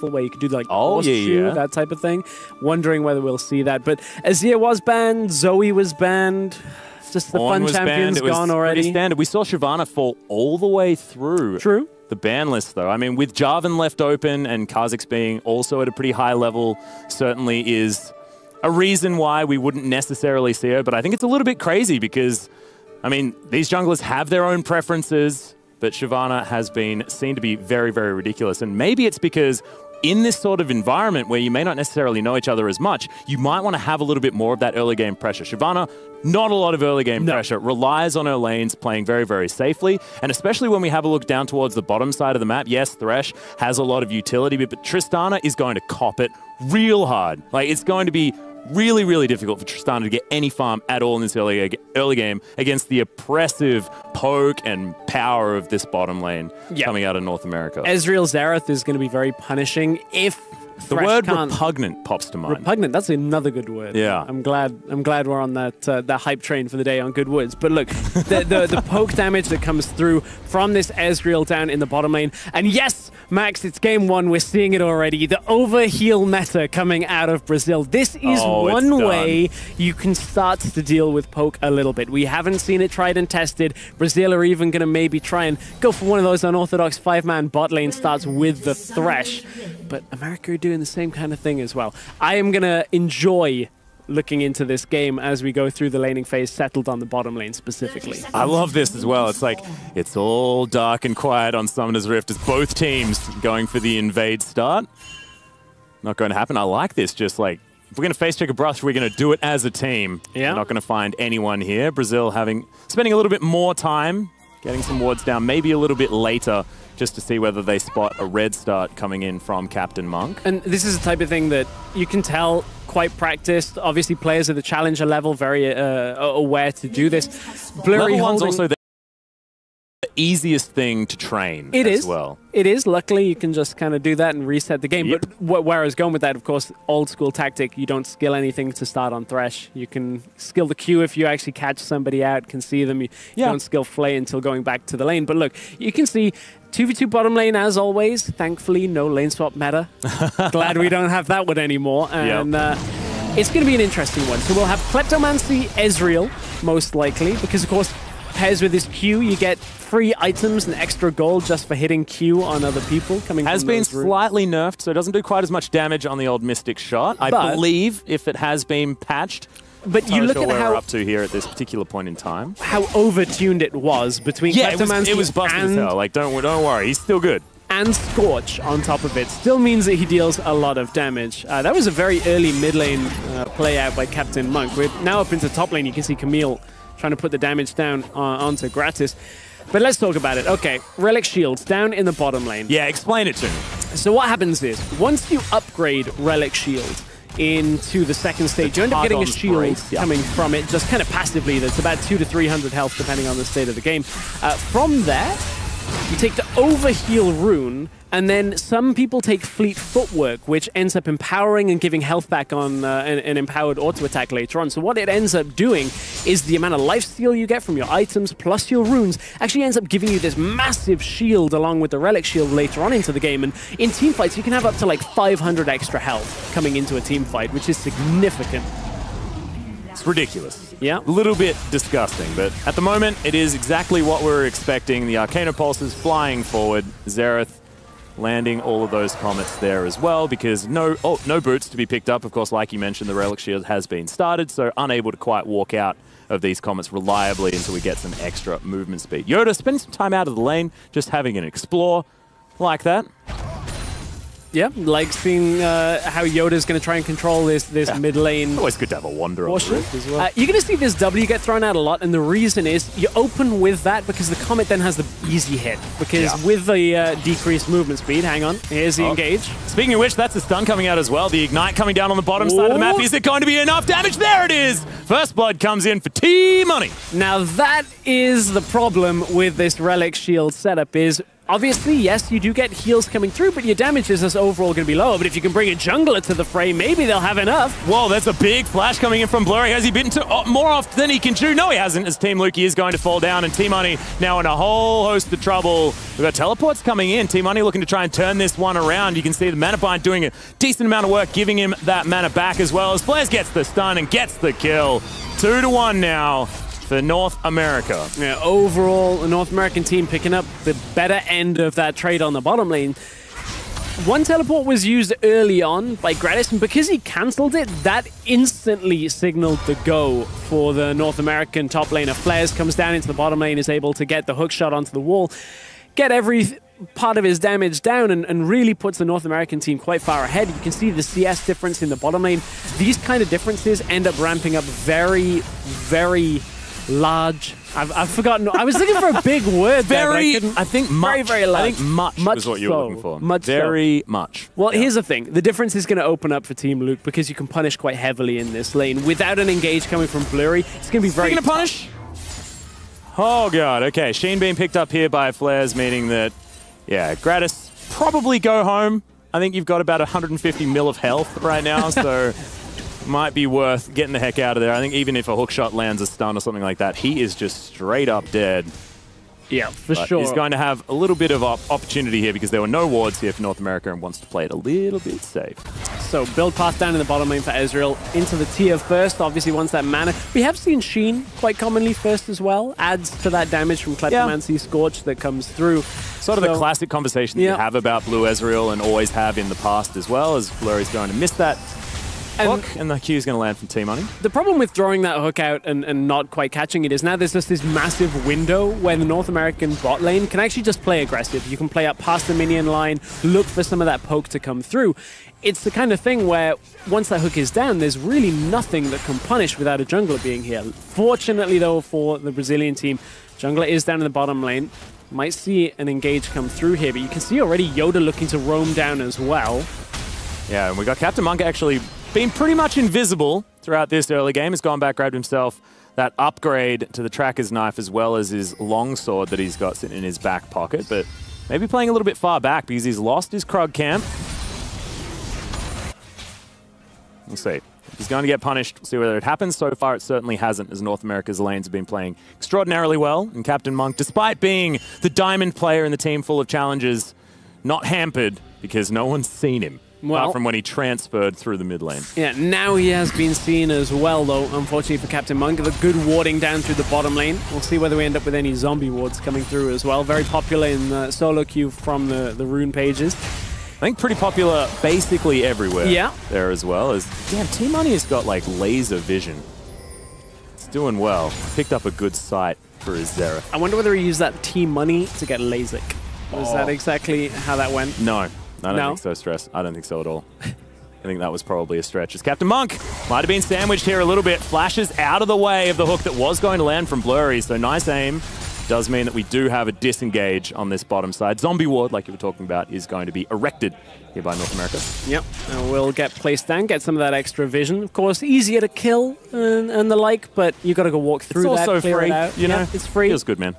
where you could do like yeah. that type of thing. Wondering whether we'll see that. But Azir was banned, Zoe was banned. It's just the fun champions gone already. Standard. We saw Shyvana fall all the way through. True. The ban list, though. I mean, with Jarvan left open and Kha'Zix being also at a pretty high level, certainly is a reason why we wouldn't necessarily see her. But I think it's a little bit crazy because, I mean, these junglers have their own preferences, but Shyvana has been seen to be very, very ridiculous. And maybe it's because in this sort of environment where you may not necessarily know each other as much, you might want to have a little bit more of that early game pressure. Shyvana, not a lot of early game pressure, relies on her lanes playing very, very safely. And especially when we have a look down towards the bottom side of the map, yes, Thresh has a lot of utility, but Tristana is going to cop it real hard. Like, it's going to be really, really difficult for Tristana to get any farm at all in this early game against the oppressive poke and power of this bottom lane coming out of North America. Ezreal Xerath is going to be very punishing if the word repugnant pops to mind. Repugnant, that's another good word. Yeah. I'm glad we're on that hype train for the day on good words. But look, the poke damage that comes through from this Ezreal down in the bottom lane. And yes, Max, it's game one. We're seeing it already. The overheal meta coming out of Brazil. This is one way you can start to deal with poke a little bit. We haven't seen it tried and tested. Brazil are even going to maybe try and go for one of those unorthodox 5-man bot lane starts with the Thresh. But America are doing the same kind of thing as well. I am going to enjoy looking into this game as we go through the laning phase, settled on the bottom lane specifically. I love this as well. It's like, it's all dark and quiet on Summoner's Rift as both teams going for the invade start. Not going to happen. I like this. Just like, if we're going to face check a brush, we're going to do it as a team. Yeah. We're not going to find anyone here. Brazil spending a little bit more time getting some wards down, maybe a little bit later, just to see whether they spot a red start coming in from CapitainMonkey. And this is the type of thing that you can tell quite practiced. Obviously, players at the challenger level very aware to do this. Blurry level one's also the easiest thing to train as well. It is. Luckily, you can just kind of do that and reset the game. Yep. But where I was going with that, of course, old school tactic, you don't skill anything to start on Thresh. You can skill the Q if you actually catch somebody out, can see them. You don't skill Flay until going back to the lane. But look, you can see 2v2 bottom lane as always. Thankfully, no lane swap meta. Glad we don't have that one anymore. And it's going to be an interesting one. So we'll have Kleptomancy Ezreal, most likely, because of course, pairs with this Q, you get free items and extra gold just for hitting Q on other people. Has been slightly nerfed, so it doesn't do quite as much damage on the old Mystic shot. I believe if it has been patched. But you look at where how we're up to here at this particular point in time. How overtuned it was between Kleptomancy it was busted as hell. Like, don't worry, he's still good. And Scorch on top of it still means that he deals a lot of damage. That was a very early mid lane play out by CapitainMonkey. We're now up into top lane. You can see Camille trying to put the damage down onto Grátis. But let's talk about it. Okay, Relic Shields down in the bottom lane. Yeah, explain it to me. So what happens is, once you upgrade Relic Shield into the second stage, you end up getting a shield coming from it, just kind of passively. That's about 200 to 300 health, depending on the state of the game. From there, you take the Overheal rune, and then some people take Fleet Footwork, which ends up empowering and giving health back on an empowered auto-attack later on. So what it ends up doing is the amount of lifesteal you get from your items plus your runes actually ends up giving you this massive shield along with the Relic Shield later on into the game. And in teamfights, you can have up to like 500 extra health coming into a team fight, which is significant. It's ridiculous. Yeah. A little bit disgusting, but at the moment, it is exactly what we're expecting. The Arcana Pulses flying forward. Xerath landing all of those comets there as well, because no boots to be picked up. Of course, like you mentioned, the Relic Shield has been started, so unable to quite walk out of these comets reliably until we get some extra movement speed. YoDa spending some time out of the lane, just having an explore like that. Yeah, like seeing how YoDa's going to try and control this mid lane. Always good to have a wander on the rift as well. You're going to see this W get thrown out a lot, and the reason is you open with that because the Comet then has the easy hit. Because with the decreased movement speed, hang on, here's the engage. Speaking of which, that's a stun coming out as well. The Ignite coming down on the bottom side of the map. Is it going to be enough damage? There it is! First Blood comes in for T-Money. Now that is the problem with this Relic Shield setup is, Obviously, yes, you do get heals coming through, but your damage is just overall going to be lower. But if you can bring a jungler to the fray, maybe they'll have enough. Whoa, that's a big flash coming in from Blurry. Has he bitten to more off than he can chew? No, he hasn't, as Team Luki is going to fall down, and Team Money now in a whole host of trouble. We've got teleports coming in. Team Money looking to try and turn this one around. You can see the mana bind doing a decent amount of work, giving him that mana back, as well as Flares gets the stun and gets the kill. 2-1 now for North America. Yeah, overall, the North American team picking up the better end of that trade on the bottom lane. One teleport was used early on by Grátis, and because he cancelled it, that instantly signaled the go for the North American top laner. Flares comes down into the bottom lane, is able to get the hook shot onto the wall, get every part of his damage down, and really puts the North American team quite far ahead. You can see the CS difference in the bottom lane. These kind of differences end up ramping up very, very large. I've forgotten. I was looking for a big word very, there, but I think much. Very, very large. I think much is what you were looking for. Much very so. much. Well, here's the thing. The difference is going to open up for Team Luke because you can punish quite heavily in this lane. Without an engage coming from Blurry, it's going to be very... Speaking of punish? Oh, God. Okay, Sheen being picked up here by Flares, meaning that, yeah, Grátis probably go home. I think you've got about 150 mil of health right now, so... might be worth getting the heck out of there. I think even if a hook shot lands a stun or something like that, he is just straight up dead. Yeah, for sure. He's going to have a little bit of opportunity here because there were no wards here for North America and wants to play it a little bit safe. So build path down in the bottom lane for Ezreal into the tier first. Obviously wants that mana. We have seen Sheen quite commonly first as well. Adds to that damage from Kleptomancy Scorch that comes through. Sort of the classic conversation that you have about Blue Ezreal and always have in the past as well, as Blurry's going to miss that hook, and the Q's going to land from Team Money. The problem with throwing that hook out and not quite catching it is now there's just this massive window where the North American bot lane can actually just play aggressive. You can play up past the minion line, look for some of that poke to come through. It's the kind of thing where once that hook is down, there's really nothing that can punish without a jungler being here. Fortunately, though, for the Brazilian team, jungler is down in the bottom lane. Might see an engage come through here, but you can see already YoDa looking to roam down as well. Yeah, and we got CapitainMonkey actually been pretty much invisible throughout this early game. He's gone back, grabbed himself that upgrade to the Tracker's Knife as well as his longsword that he's got sitting in his back pocket, but maybe playing a little bit far back because he's lost his Krug camp. We'll see. If he's going to get punished, we'll see whether it happens. So far, it certainly hasn't, as North America's lanes have been playing extraordinarily well. And CapitainMonkey, despite being the diamond player in the team full of challenges, not hampered because no one's seen him. Well, apart from when he transferred through the mid lane. Yeah, now he has been seen as well, though, unfortunately for CapitainMonkey. The good warding down through the bottom lane. We'll see whether we end up with any zombie wards coming through as well. Very popular in solo queue from the rune pages. I think pretty popular basically everywhere there as well. As damn, Team Money has got like laser vision. It's doing well. Picked up a good sight for his Xerath. I wonder whether he used that Team Money to get LASIK. Was that exactly how that went? No. I don't think so, Stress. I don't think so at all. I think that was probably a stretch. As CapitainMonkey might have been sandwiched here a little bit. Flashes out of the way of the hook that was going to land from Blurry. So nice aim. Does mean that we do have a disengage on this bottom side. Zombie ward, like you were talking about, is going to be erected here by North America. Yep. And we'll get placed down, get some of that extra vision. Of course, easier to kill and the like, but you got to go walk through that. It's also free, it out. You know? It's free. Feels good, man.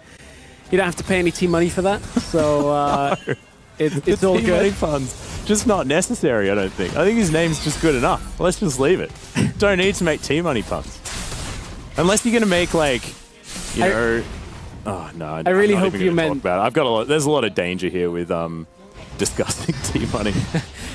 You don't have to pay any team money for that. So... No. It's all good. Funds, just not necessary, I don't think. I think his name's just good enough. Let's just leave it. Don't need to make team money puns. Unless you're going to make, like, you know... Oh, no. I really hope you meant... About it. I've got a lot... There's a lot of danger here with discussing team money.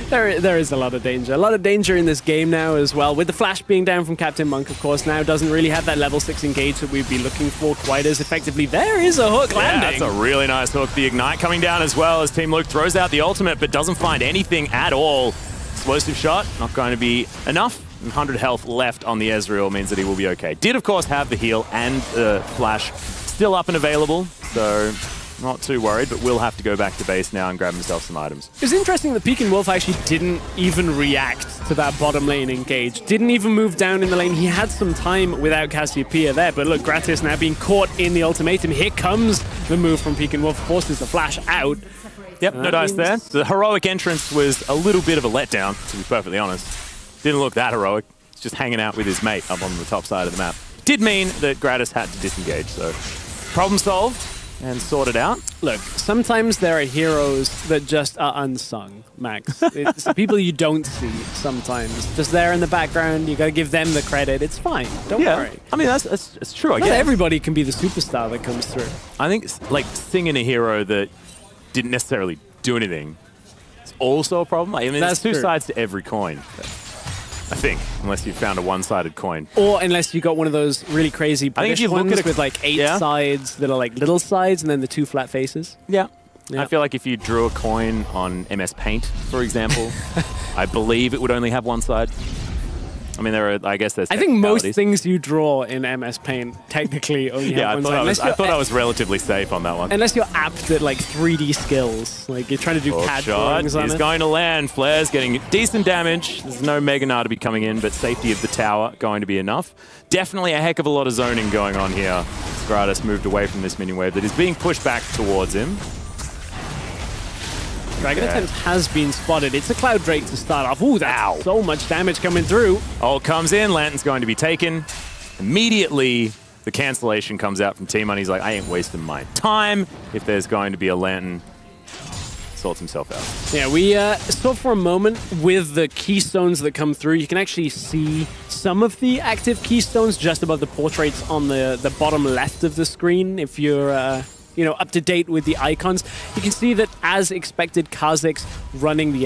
There is a lot of danger. A lot of danger in this game now as well. With the flash being down from CapitainMonkey, of course, now doesn't really have that level 6 engage that we'd be looking for quite as effectively. There is a hook landing. That's a really nice hook. The Ignite coming down as well as Team Luke throws out the ultimate, but doesn't find anything at all. Explosive shot, not going to be enough. 100 health left on the Ezreal means that he will be okay. Did, of course, have the heal and the flash still up and available, so... not too worried, but will have to go back to base now and grab himself some items. It's interesting that Pekin-Wolf actually didn't even react to that bottom lane engage. Didn't even move down in the lane. He had some time without Cassiopeia there, but look, Grátis now being caught in the ultimatum. Here comes the move from Pekin-Wolf, forces the flash out. Yep, no dice there. The heroic entrance was a little bit of a letdown, to be perfectly honest. Didn't look that heroic. He's just hanging out with his mate up on the top side of the map. Did mean that Grátis had to disengage, so problem solved. and sort it out. Look, sometimes there are heroes that just are unsung, Max. It's the people you don't see sometimes. Just there in the background, you got to give them the credit. It's fine. Don't worry. I mean, that's true, I guess. Not everybody can be the superstar that comes through. I think, like, singing a hero that didn't necessarily do anything is also a problem. I mean, there's two sides to every coin. I think, unless you found a one-sided coin. Or unless you got one of those really crazy British ones with like 8 sides that are like little sides and then the 2 flat faces. Yeah. I feel like if you drew a coin on MS Paint, for example, I believe it would only have one side. I mean, I guess there's I think most things you draw in MS Paint technically only have one side. I thought I was relatively safe on that one. Unless you're apt at like 3D skills. Like you're trying to do CAD drawings on it. He's going to land. Flare's getting decent damage. There's no Mega Gnar to be coming in, but safety of the tower going to be enough. Definitely a heck of a lot of zoning going on here. Grátis moved away from this minion wave that is being pushed back towards him. Dragon Attempt has been spotted. It's a Cloud Drake to start off. Ooh, that's so much damage coming through. Ult comes in. Lantern's going to be taken. Immediately, the cancellation comes out from T-Money. He's like, I ain't wasting my time. If there's going to be a Lantern, sorts himself out. Yeah, we saw for a moment with the keystones that come through, you can actually see some of the active keystones just above the portraits on the bottom left of the screen. If you're you know, up to date with the icons, you can see that as expected, Kha'Zix running the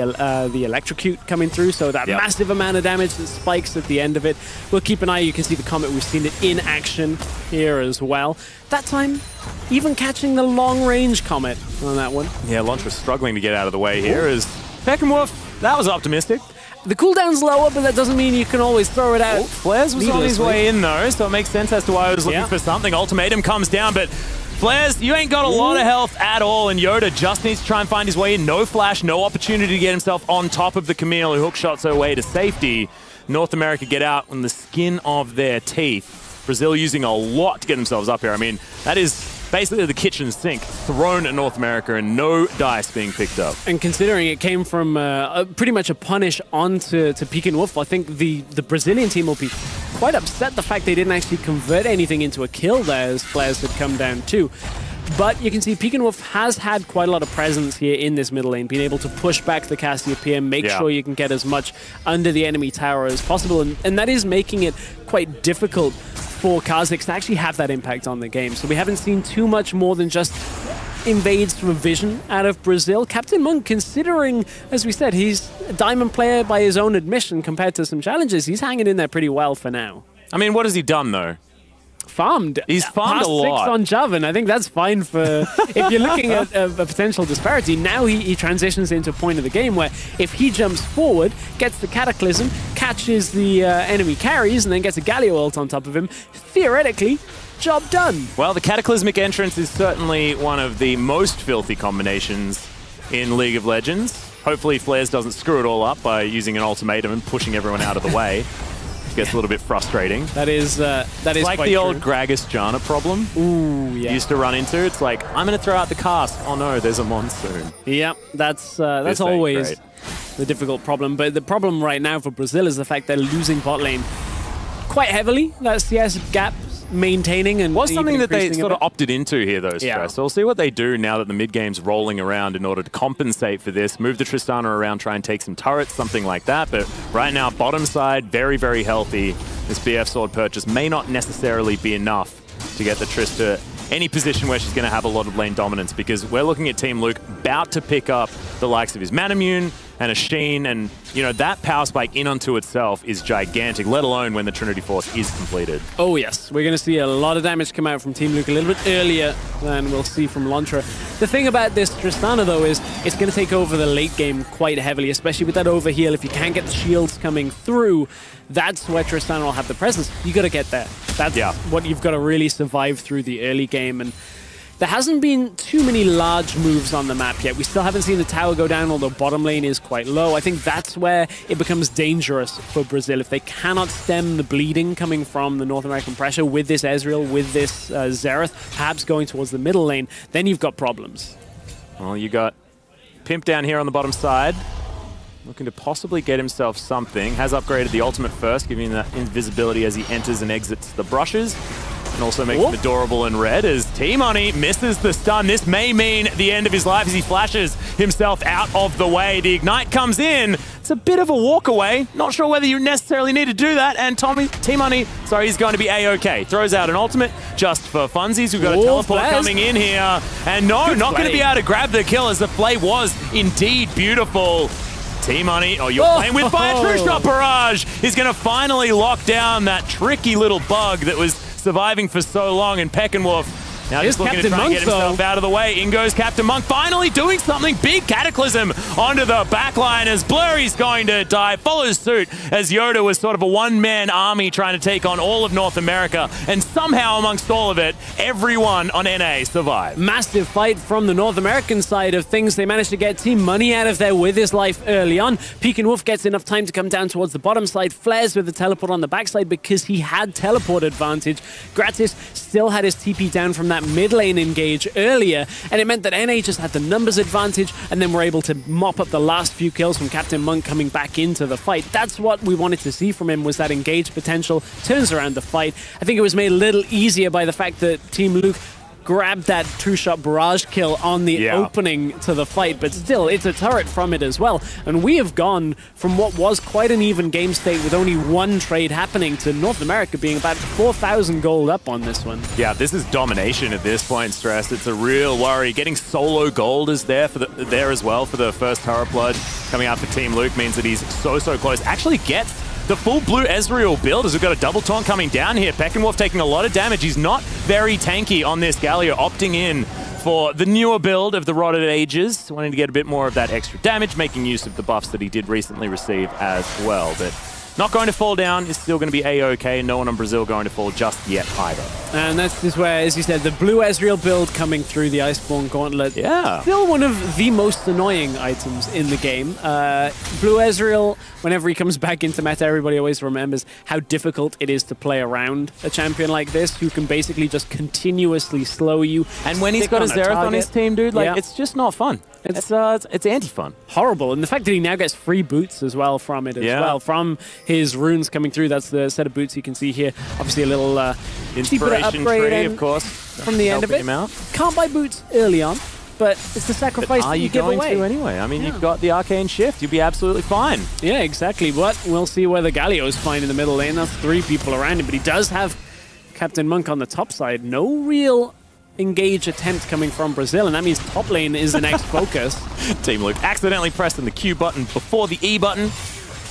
electrocute coming through, so that massive amount of damage that spikes at the end of it. We'll keep an eye. You can see the Comet. We've seen it in action here as well. That time, even catching the long-range Comet on that one. Yeah, Lontra struggling to get out of the way here is Peckenwolf. That was optimistic. The cooldown's lower, but that doesn't mean you can always throw it out. Flares was on his way in, though, so it makes sense as to why I was looking for something. Ultimatum comes down, but Flares, you ain't got a lot of health at all, and YoDa just needs to try and find his way in. No flash, no opportunity to get himself on top of the Camille, who hook-shots her way to safety. North America get out on the skin of their teeth. Brazil using a lot to get themselves up here. I mean, that is basically the kitchen sink thrown at North America and no dice being picked up. And considering it came from pretty much a punish onto Peckenwolf, I think the Brazilian team will be quite upset the fact they didn't actually convert anything into a kill there as Flares had come down too. But you can see Peckenwolf has had quite a lot of presence here in this middle lane, being able to push back the Cassiopeia, make sure you can get as much under the enemy tower as possible, and that is making it quite difficult for Kha'Zix to actually have that impact on the game. So we haven't seen too much more than just invades from vision out of Brazil. CapitainMonkey, considering, as we said, he's a diamond player by his own admission compared to some challenges, he's hanging in there pretty well for now. I mean, what has he done, though? Farmed. He's farmed a lot. 6 on Javan. I think that's fine for if you're looking at a potential disparity. Now he transitions into a point of the game where if he jumps forward, gets the Cataclysm, catches the enemy carries, and then gets a Galio ult on top of him, theoretically, job done. Well, the Cataclysmic entrance is certainly one of the most filthy combinations in League of Legends. Hopefully Flares doesn't screw it all up by using an ultimatum and pushing everyone out of the way. Gets a little bit frustrating. That is like the old Gragas Janna problem. Ooh, yeah. Used to run into. It's like, I'm going to throw out the cast. Oh no, there's a monsoon. Yep, that's always the difficult problem. But the problem right now for Brazil is the fact they're losing bot lane quite heavily. That CS gap maintaining and was something that they sort of opted into here, though, Stress. So we'll see what they do now that the mid game's rolling around in order to compensate for this. Move the Tristana around, try and take some turrets, something like that. But right now, bottom side, very, very healthy. This BF sword purchase may not necessarily be enough to get the Trist to any position where she's going to have a lot of lane dominance, because we're looking at Team Luke about to pick up the likes of his Manamune and a Sheen, and you know that power spike in onto itself is gigantic, let alone when the Trinity Force is completed. Oh yes, we're going to see a lot of damage come out from Team Luke a little bit earlier than we'll see from Lontra. The thing about this Tristana though is it's going to take over the late game quite heavily, especially with that overheal. If you can't get the shields coming through, that's where Tristana will have the presence. You got to get there. That's what you've got to really survive through the early game. And there hasn't been too many large moves on the map yet. We still haven't seen the tower go down, although bottom lane is quite low. I think that's where it becomes dangerous for Brazil. If they cannot stem the bleeding coming from the North American pressure with this Ezreal, with this Xerath, perhaps going towards the middle lane, then you've got problems. Well, you got Pimp down here on the bottom side, looking to possibly get himself something. Has upgraded the ultimate first, giving him that invisibility as he enters and exits the brushes. And also makes him adorable in red as T-Money misses the stun. This may mean the end of his life as he flashes himself out of the way. The Ignite comes in. It's a bit of a walk away. Not sure whether you necessarily need to do that. And T-Money, sorry, he's going to be A-OK. Throws out an ultimate just for funsies. We've got a teleport coming in here. And no, not going to be able to grab the kill as the play was indeed beautiful. T-Money, you're playing with fire. True Shot Barrage is going to finally lock down that tricky little bug that was surviving for so long. And Peckinwolf now just looking to try and get himself out of the way. In goes CapitainMonkey, finally doing something. Big Cataclysm onto the backline as Blurry's going to die. Follows suit as YoDa was sort of a one-man army trying to take on all of North America. And somehow amongst all of it, everyone on NA survived. Massive fight from the North American side of things. They managed to get Team Money out of there with his life early on. Peckinwolf gets enough time to come down towards the bottom side. Flares with the teleport on the backside because he had teleport advantage. Grátis still had his TP down from that mid lane engage earlier, and it meant that NA just had the numbers advantage and then were able to mop up the last few kills from CapitainMonkey coming back into the fight. That's what we wanted to see from him, was that engage potential. Turns around the fight. I think it was made a little easier by the fact that Team Luke grabbed that two-shot barrage kill on the opening to the fight, but still, it's a turret from it as well. And we have gone from what was quite an even game state with only one trade happening to North America being about 4,000 gold up on this one. Yeah, this is domination at this point, Stress. It's a real worry. Getting solo gold is there there as well for the first turret blood coming out for Team Luke means that he's so close. Actually gets the full blue Ezreal build as we've got a double taunt coming down here. Peckinwolf taking a lot of damage. He's not very tanky on this Galio, opting in for the newer build of the Rotted Ages, wanting to get a bit more of that extra damage, making use of the buffs that he did recently receive as well. But not going to fall down, is still going to be A-OK. No one on Brazil going to fall just yet either. And that's just where, as you said, the blue Ezreal build coming through the Iceborne Gauntlet. Yeah. Still one of the most annoying items in the game. Blue Ezreal, whenever he comes back into meta, everybody always remembers how difficult it is to play around a champion like this, who can basically just continuously slow you. And when he's got a Xerath on his team, dude, like, it's just not fun. It's anti-fun. Horrible. And the fact that he now gets free boots as well from it as well, from his runes coming through. That's the set of boots you can see here. Obviously a little inspiration tree, of course, from the end of it. Can't buy boots early on, but it's the sacrifice that you give away. Are you going to anyway? I mean, you've got the Arcane Shift. You'll be absolutely fine. Yeah, exactly. But we'll see where the Galio's fine in the middle lane. That's 3 people around him, but he does have CapitainMonkey on the top side. No real engage attempt coming from Brazil, and that means top lane is the next focus. Team Luke accidentally pressing the Q button before the E button.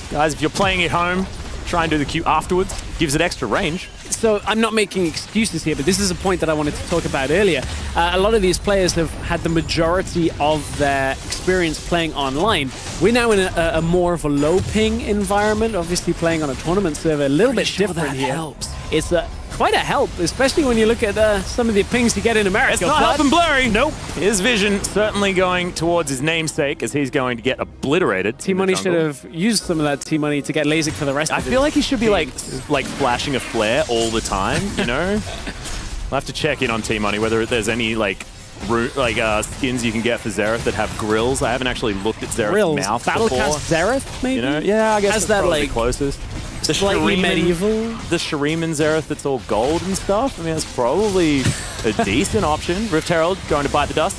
Guys, if you're playing at home, try and do the Q afterwards. Gives it extra range. So I'm not making excuses here, but this is a point that I wanted to talk about earlier. A lot of these players have had the majority of their experience playing online. We're now in a more of a low ping environment, obviously playing on a tournament server, a little bit different here. Helps. It's quite a help, especially when you look at some of the pings you get in America. It's not helping Blurry. Nope. His vision certainly going towards his namesake as he's going to get obliterated. T-Money should have used some of that T-Money to get LASIK for the rest of it. I feel like he should be like flashing a flare all the time, you know? I'll have to check in on T-Money whether there's any skins you can get for Xerath that have grills. I haven't actually looked at Xerath's mouth before. Battlecast Xerath, maybe? You know? Yeah, I guess that's that like closest. The slightly medieval. The Shuriman Xerath that's all gold and stuff. I mean, that's probably a decent option. Rift Herald going to bite the dust.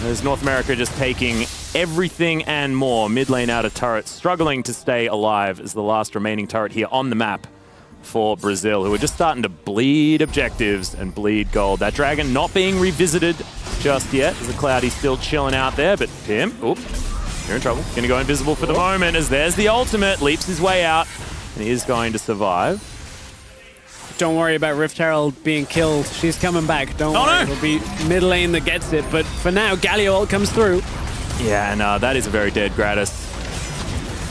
There's North America just taking everything and more. Mid lane out of turrets, struggling to stay alive as the last remaining turret here on the map for Brazil, who are just starting to bleed objectives and bleed gold. That dragon not being revisited just yet. As the Cloudy's still chilling out there, but Pim, you're in trouble. Gonna go invisible for the moment as there's the ultimate, leaps his way out, and he is going to survive. Don't worry about Rift Herald being killed. She's coming back. Don't worry. It'll be mid lane that gets it, but for now, Galio ult comes through. Yeah, and that is a very dead Grátis.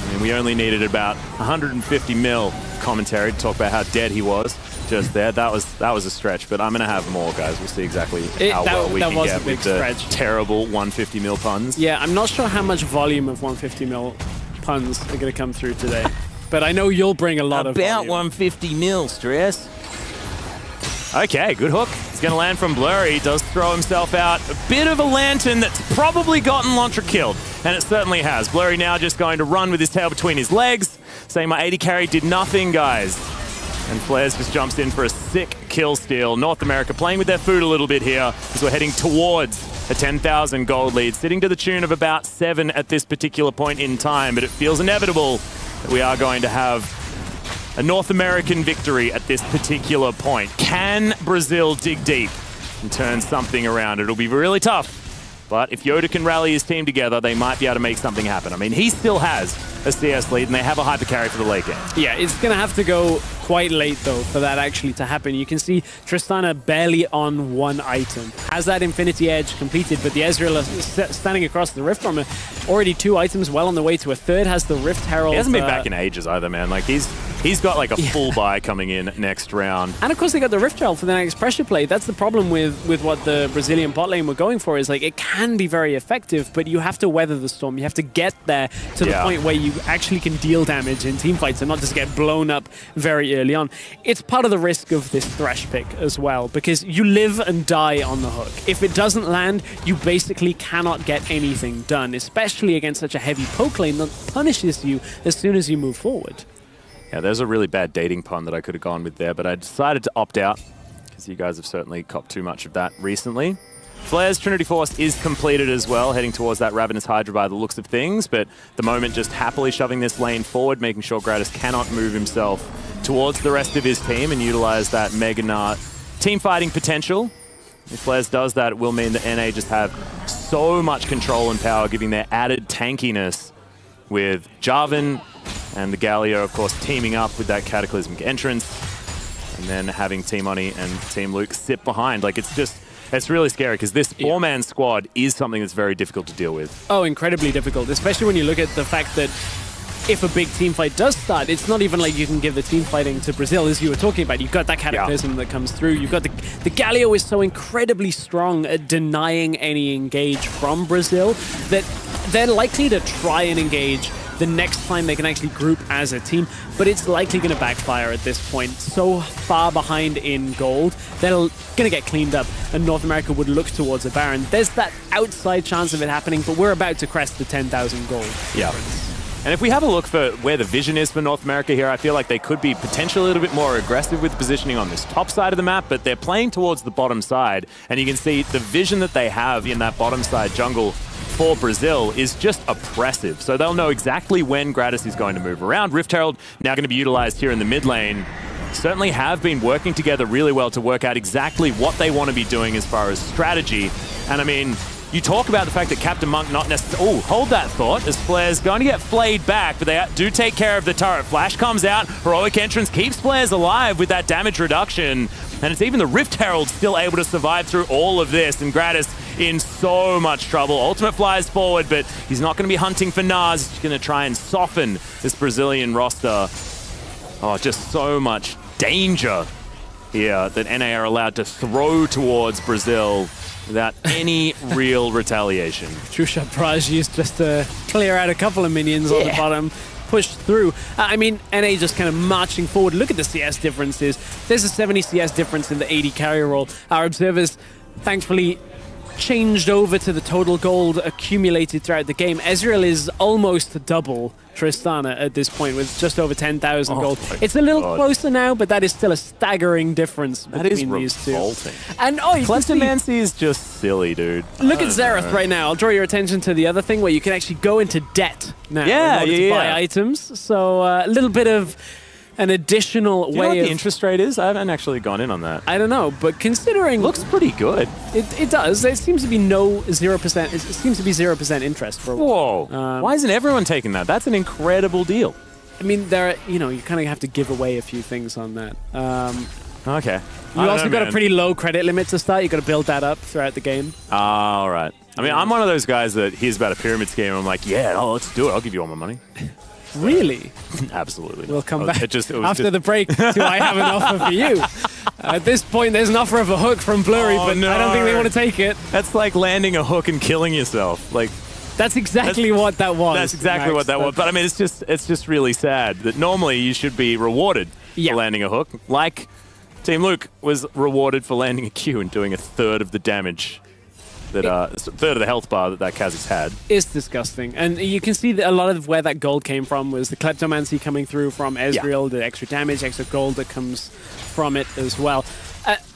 I mean, we only needed about 150 mil commentary to talk about how dead he was just there. That was a stretch, but I'm going to have more, guys. We'll see exactly how well we can get with the terrible 150 mil puns. Yeah, I'm not sure how much volume of 150 mil puns are going to come through today, but I know you'll bring a lot of volume. About 150 mil, Stress. Okay, good hook. He's going to land from Blurry. Does throw himself out. A bit of a lantern that's probably gotten Lontra killed, and it certainly has. Blurry now just going to run with his tail between his legs, saying my 80 carry did nothing, guys. And Flares just jumps in for a sick kill steal. North America playing with their food a little bit here as we're heading towards a 10,000 gold lead, sitting to the tune of about 7 at this particular point in time, but it feels inevitable that we are going to have a North American victory at this particular point. Can Brazil dig deep and turn something around? It'll be really tough. But if YoDa can rally his team together, they might be able to make something happen. I mean, he still has a CS lead, and they have a hyper carry for the late game. Yeah, it's going to have to go quite late, though, for that actually to happen. You can see Tristana barely on 1 item. Has that Infinity Edge completed, but the Ezreal is standing across the Rift from it. Already 2 items, well on the way to a 3rd. Has the Rift Herald. He hasn't been back in ages either, man. Like, he's got like a full buy coming in next round. And of course, they got the Rift Herald for the next pressure play. That's the problem with what the Brazilian bot lane were going for, is like, it can be very effective, but you have to weather the storm. You have to get there to the point where you actually can deal damage in team fights and not just get blown up very early on. It's part of the risk of this Thresh pick as well, because you live and die on the hook. If it doesn't land, you basically cannot get anything done, especially against such a heavy poke lane that punishes you as soon as you move forward. Yeah, there's a really bad dating pun that I could have gone with there, but I decided to opt out because you guys have certainly copped too much of that recently. Flare's Trinity Force is completed as well, heading towards that Ravenous Hydra by the looks of things, but the moment just happily shoving this lane forward, making sure Grátis cannot move himself towards the rest of his team and utilize that Mega Nart team fighting potential. If Flares does that, it will mean that NA just have so much control and power, giving their added tankiness with Jarvan and the Galio, of course, teaming up with that Cataclysmic entrance, and then having Team Oni and Team Luke sit behind. Like, it's really scary because this 4-man squad is something that's very difficult to deal with. Oh, incredibly difficult, especially when you look at the fact that if a big team fight does start, it's not even like you can give the team fighting to Brazil, as you were talking about. You've got that Cataclysm that comes through. You've got the Galio is so incredibly strong at denying any engage from Brazil that they're likely to try and engage the next time they can actually group as a team, but it's likely going to backfire at this point. So far behind in gold, they're going to get cleaned up, and North America would look towards a Baron. There's that outside chance of it happening, but we're about to crest the 10,000 gold. Yeah. And if we have a look for where the vision is for North America here, I feel like they could be potentially a little bit more aggressive with positioning on this top side of the map, but they're playing towards the bottom side, and you can see the vision that they have in that bottom side jungle for Brazil is just oppressive. So they'll know exactly when Grátis is going to move around. Rift Herald now going to be utilized here in the mid lane. Certainly have been working together really well to work out exactly what they want to be doing as far as strategy. And I mean, you talk about the fact that CapitainMonkey not necessarily... Oh, hold that thought, as Flare's going to get flayed back, but they do take care of the turret. Flash comes out, heroic entrance keeps Flares alive with that damage reduction. And it's even the Rift Herald still able to survive through all of this, and Grátis in so much trouble. Ultimate flies forward, but he's not going to be hunting for Nas. He's going to try and soften this Brazilian roster. Oh, just so much danger here that NA are allowed to throw towards Brazil without any real retaliation. True shot Praj used just to clear out a couple of minions on the bottom, push through. I mean, NA just kind of marching forward. Look at the CS differences. There's a 70 CS difference in the 80 carry roll. Our observers, thankfully, changed over to the total gold accumulated throughout the game. Ezreal is almost double Tristana at this point with just over 10,000 gold. It's a little closer now, but that is still a staggering difference between these two. And CleptoMancy is just silly, dude. Look at Xerath right now. I'll draw your attention to the other thing where you can actually go into debt now in order to buy items. So a little bit of an additional way Do you know what the interest rate is? I haven't actually gone in on that. I don't know, but considering... Looks pretty good. It does. It seems to be 0%. It seems to be 0% interest. For Whoa. Why isn't everyone taking that? That's an incredible deal. I mean, you kind of have to give away a few things on that. Okay. You also got a pretty low credit limit to start. You got to build that up throughout the game. All right. I mean, I'm one of those guys that hears about a pyramid scheme and I'm like, yeah, let's do it. I'll give you all my money. Really? Absolutely. We'll come back after the break. Do I have an offer for you? At this point, there's an offer of a hook from Blurry, but I don't think they want to take it. That's like landing a hook and killing yourself. Like, that's exactly what that was. That's exactly what that was. But I mean, it's just really sad that normally you should be rewarded for landing a hook. Like Team Luke was rewarded for landing a Q and doing 1/3 of the damage that a third of the health bar that Kazakh's had. It's disgusting. And you can see that a lot of where that gold came from was the Kleptomancy coming through from Ezreal, the extra damage, extra gold that comes from it as well.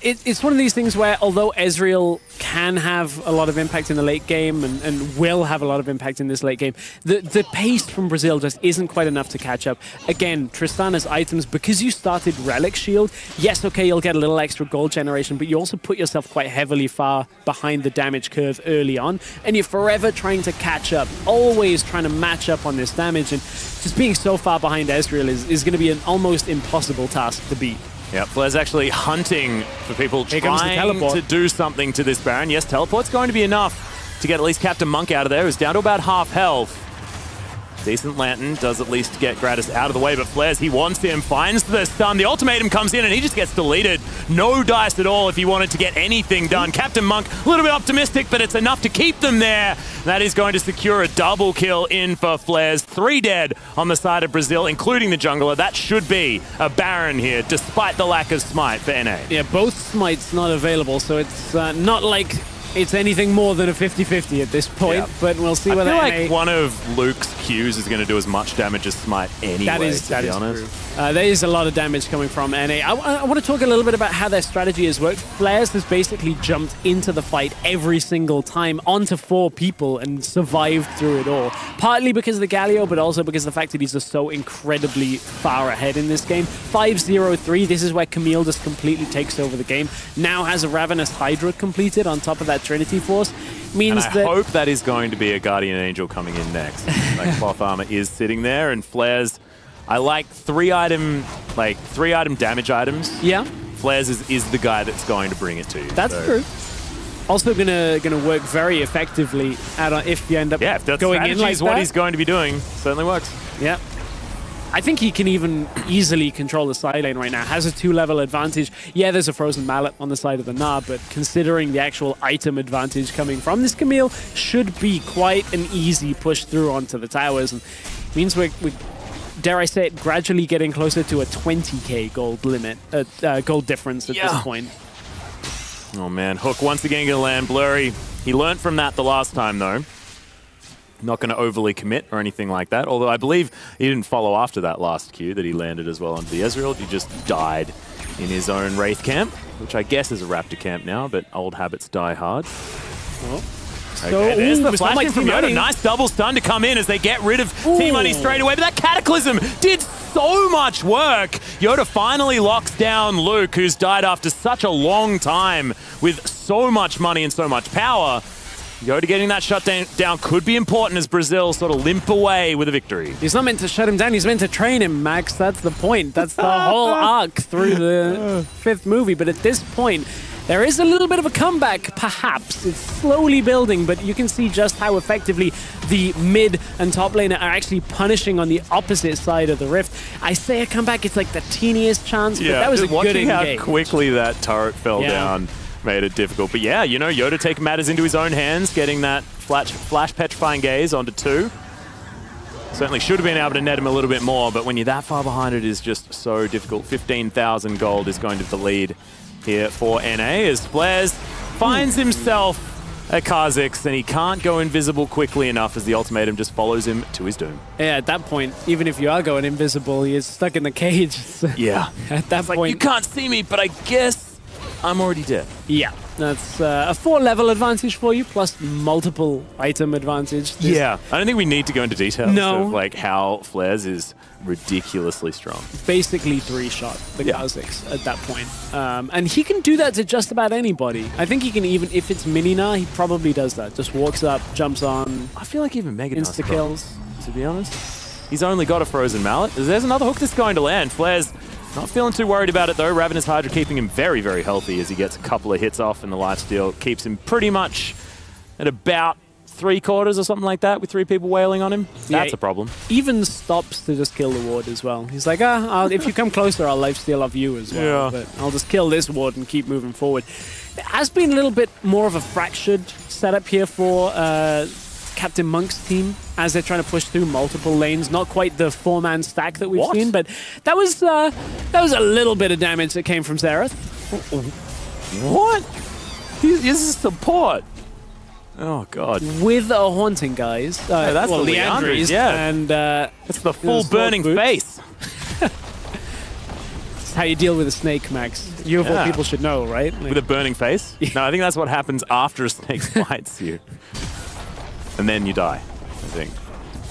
It's one of these things where, although Ezreal can have a lot of impact in the late game and will have a lot of impact in this late game, the pace from Brazil just isn't quite enough to catch up. Again, Tristana's items, because you started Relic Shield, yes, okay, you'll get a little extra gold generation, but you also put yourself quite heavily far behind the damage curve early on, and you're forever trying to catch up, always trying to match up on this damage, and just being so far behind Ezreal is going to be an almost impossible task to beat. Yeah, Flair's actually hunting for people trying to do something to this Baron. Yes, teleport's going to be enough to get at least CapitainMonkey out of there. He's down to about half health. Decent Lantern does at least get Grátis out of the way, but Flair's, he wants him, finds the stun. The ultimatum comes in and he just gets deleted. No dice at all if he wanted to get anything done. CapitainMonkey, a little bit optimistic, but it's enough to keep them there. That is going to secure a double kill in for Flair's. 3 dead on the side of Brazil, including the jungler. That should be a Baron here, despite the lack of smite for NA. Yeah, both smites not available, so it's not like it's anything more than a 50-50 at this point, but we'll see whether I feel like one of Luke's Qs is going to do as much damage as Smite anyway, to be honest. True. There is a lot of damage coming from NA. I want to talk a little bit about how their strategy has worked. Flares has basically jumped into the fight every single time onto 4 people and survived through it all. Partly because of the Galio, but also because of the fact that he's just so incredibly far ahead in this game. 5-0-3, this is where Camille just completely takes over the game. Now has a Ravenous Hydra completed on top of that Trinity Force. Means and I hope that is going to be a Guardian Angel coming in next. Like cloth armor is sitting there, and Flares, I like 3 item damage items. Yeah. Flares is the guy that's going to bring it to you. That's true. Also gonna work very effectively if you end up going in like that. What he's going to be doing certainly works. Yeah. I think he can even easily control the side lane right now. Has a 2-level advantage. Yeah, there's a frozen mallet on the side of the Nab, but considering the actual item advantage coming from this Camille, should be quite an easy push through onto the towers. And means we're dare I say it, gradually getting closer to a 20k gold limit, gold difference at this point. Oh man, Hook once again gonna land blurry. He learned from that the last time though. Not going to overly commit or anything like that, although I believe he didn't follow after that last Q that he landed as well onto the Ezreal. He just died in his own Wraith camp, which I guess is a Raptor camp now, but old habits die hard. Well, okay, there's the flash from YoDa. Nice double stun to come in as they get rid of T-Money straight away, but that Cataclysm did so much work. YoDa finally locks down Luke, who's died after such a long time with so much money and so much power. YoDa getting that shutdown could be important as Brazil sort of limp away with a victory. He's not meant to shut him down, he's meant to train him, Max. That's the point. That's the whole arc through the 5th movie. But at this point, there is a little bit of a comeback, perhaps. It's slowly building, but you can see just how effectively the mid and top laner are actually punishing on the opposite side of the rift. I say a comeback, it's like the teeniest chance, but that was a good engage. Watching how quickly that turret fell down made it difficult. But yeah, you know, YoDa taking matters into his own hands, getting that flash petrifying gaze onto 2. Certainly should have been able to net him a little bit more, but when you're that far behind, it is just so difficult. 15,000 gold is going to be the lead here for NA as Flares finds himself a Kha'Zix, and he can't go invisible quickly enough as the ultimatum just follows him to his doom. Yeah, at that point, even if you are going invisible, he is stuck in the cage. Yeah. At that point, like, you can't see me, but I guess I'm already dead. Yeah, that's a 4-level advantage for you, plus multiple item advantage. Yeah, I don't think we need to go into details of like how Flares is ridiculously strong. Basically 3-shot the Kha'Zix at that point. And he can do that to just about anybody. I think he can even, if it's Mini-Na, he probably does that. Just walks up, jumps on. I feel like even Mega insta-kills. To be honest. He's only got a frozen mallet. There's another hook that's going to land. Flares not feeling too worried about it though. Ravenous Hydra keeping him very, very healthy as he gets a couple of hits off, and the lifesteal keeps him pretty much at about 3/4 or something like that with 3 people wailing on him. That's a problem. Even stops to just kill the ward as well. He's like, if you come closer, I'll lifesteal off you as well. But I'll just kill this ward and keep moving forward. It has been a little bit more of a fractured setup here for CapitainMonkey's team as they're trying to push through multiple lanes. Not quite the 4-man stack that we've seen, but that was a little bit of damage that came from Xerath. What? This is support. Oh, God. With a Haunting, guys. That's well, the Leandries, yeah. And that's the full burning face. That's how you deal with a snake, Max. You of all people should know, right? Like, with a burning face? No, I think that's what happens after a snake bites you. And then you die, I think.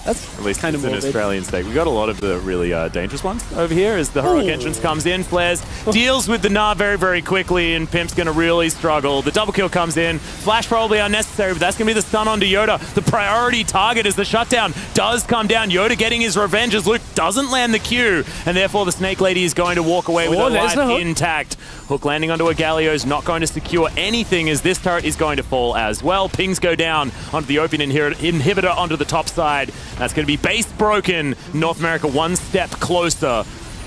That's at least kind it's of an Australian snake. We got a lot of the really dangerous ones over here as the heroic entrance comes in. Flares deals with the Gnar very, very quickly, and Pimp's going to really struggle. The double kill comes in. Flash probably unnecessary, but that's going to be the stun onto YoDa. The priority target as the shutdown does come down. YoDa getting his revenge as Luke doesn't land the Q, and therefore the Snake Lady is going to walk away with her life intact. Hook landing onto a Galio is not going to secure anything as this turret is going to fall as well. Pings go down onto the open inhibitor onto the top side. That's going to be base broken. North America one step closer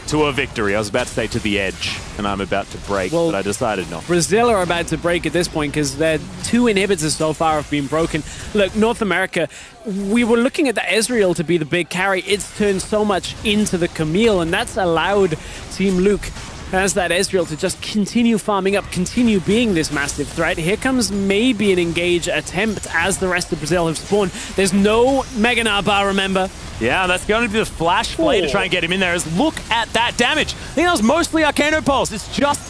to a victory. I was about to say to the edge, and I'm about to break, but I decided not. Brazil are about to break at this point because their 2 inhibitors so far have been broken. Look, North America, we were looking at the Ezreal to be the big carry. It's turned so much into the Camille, and that's allowed Team Luke as that Ezreal to just continue farming up, continue being this massive threat. Here comes maybe an engage attempt as the rest of Brazil have spawned. There's no Mega Gnar bar, remember? Yeah, that's going to be the flash play to try and get him in there. Look at that damage. I think that was mostly Arcano Pulse. It's just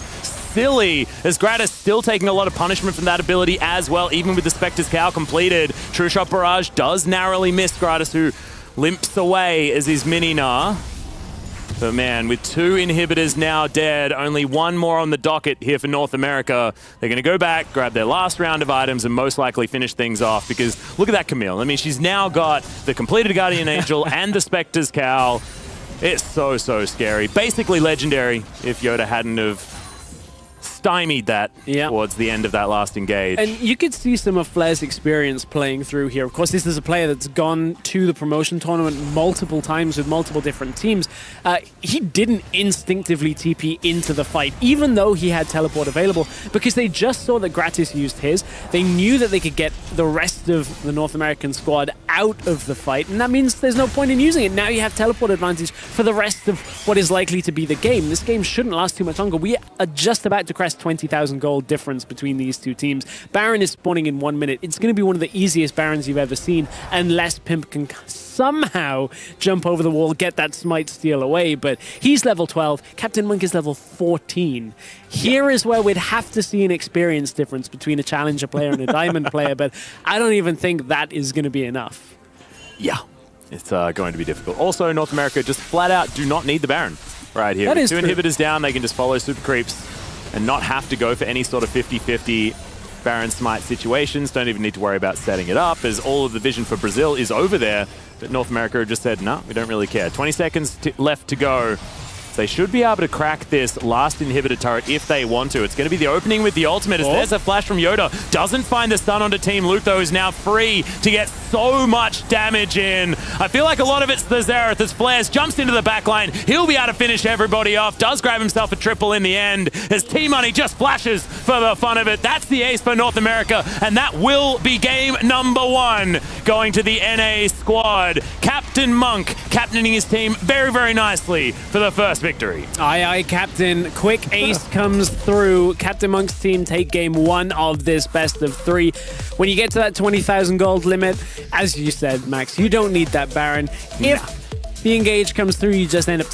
silly as Grátis still taking a lot of punishment from that ability as well, even with the Spectre's Cow completed. True Shot Barrage does narrowly miss Grátis, who limps away as his mini Gnar. But man, with 2 inhibitors now dead, only 1 more on the docket here for North America. They're going to go back, grab their last round of items, and most likely finish things off because look at that Camille. I mean, she's now got the completed Guardian Angel and the Spectre's Cowl. It's so, so scary. Basically legendary if YoDa hadn't have stymied that towards the end of that last engage. And you could see some of Flair's experience playing through here. Of course, this is a player that's gone to the promotion tournament multiple times with multiple different teams. He didn't instinctively TP into the fight, even though he had teleport available, because they just saw that Grátis used his. They knew that they could get the rest of the North American squad out of the fight, and that means there's no point in using it. Now you have teleport advantage for the rest of what is likely to be the game. This game shouldn't last too much longer. We are just about to crest 20,000 gold difference between these two teams. Baron is spawning in 1 minute. It's going to be one of the easiest Barons you've ever seen, unless Pimp can somehow jump over the wall, get that smite steal away, but he's level 12. CapitainMonkey is level 14. Here is where we'd have to see an experience difference between a Challenger player and a Diamond player, but I don't even think that is going to be enough. Yeah, it's going to be difficult. Also, North America just flat out do not need the Baron right here. That With is 2 true. inhibitors down, they can just follow super creeps and not have to go for any sort of 50-50 Baron Smite situations. Don't even need to worry about setting it up, as all of the vision for Brazil is over there. But North America just said, no, we don't really care. 20 seconds left to go. They should be able to crack this last inhibitor turret if they want to. It's going to be the opening with the ultimate as there's a flash from YoDa. Doesn't find the stun onto Team Luke, though, is now free to get so much damage in. I feel like a lot of it's the Xerath as Flares jumps into the backline. He'll be able to finish everybody off. Does grab himself a triple in the end as T-Money just flashes for the fun of it. That's the ace for North America, and that will be game number 1 going to the NA squad. Captain Monk captaining his team very, very nicely for the first victory. Aye, aye, Captain. Quick ace comes through. Captain Monk's team take game 1 of this best of 3. When you get to that 20,000 gold limit, as you said, Max, you don't need that Baron. If the engage comes through, you just end up